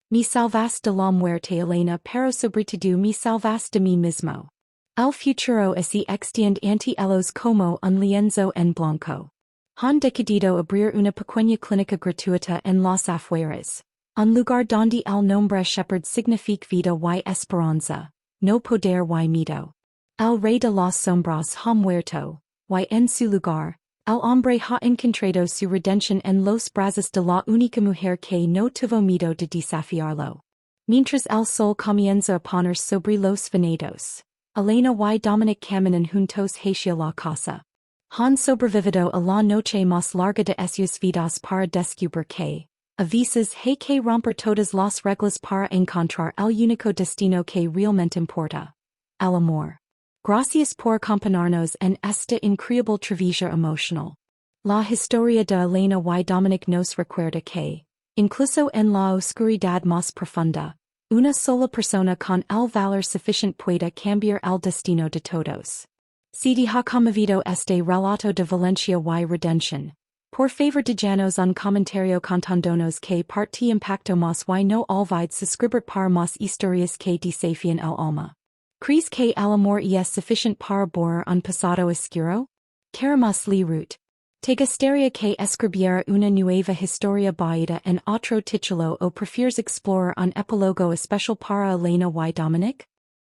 Me salvaste de la muerte Elena pero sobre todo me salvaste de mí mismo. El futuro se extiende ante ellos como un lienzo en blanco. Han decidido abrir una pequeña clínica gratuita en las afueras, un lugar donde el nombre Shepard significa vida y esperanza, no poder y miedo. El rey de las sombras ha muerto, y en su lugar, el hombre ha encontrado su redención en los brazos de la única mujer que no tuvo miedo de desafiarlo. Mientras el sol comienza a poner sobre los venados, Elena y Dominic caminan juntos hacia la casa. Han sobrevivido a la noche más larga de sus vidas para descubrir que, a veces hay que romper todas las reglas para encontrar el único destino que realmente importa. El amor. Gracias por acompañarnos en esta increíble travesía emocional. La historia de Elena y Dominic nos recuerda que, incluso en la oscuridad más profunda, una sola persona con el valor suficiente puede cambiar el destino de todos. Si te ha conmovido este relato de Valencia y redención, por favor déjanos un comentario contándonos que parte impacto más y no olvides suscribir para más historias que desafían el alma. ¿Crees que el amor es suficiente para borrar un pasado oscuro? Queremos leer. ¿Te gustaría que escribiera una nueva historia basada en otro título o prefieres explorar un epílogo especial para Elena y Dominic?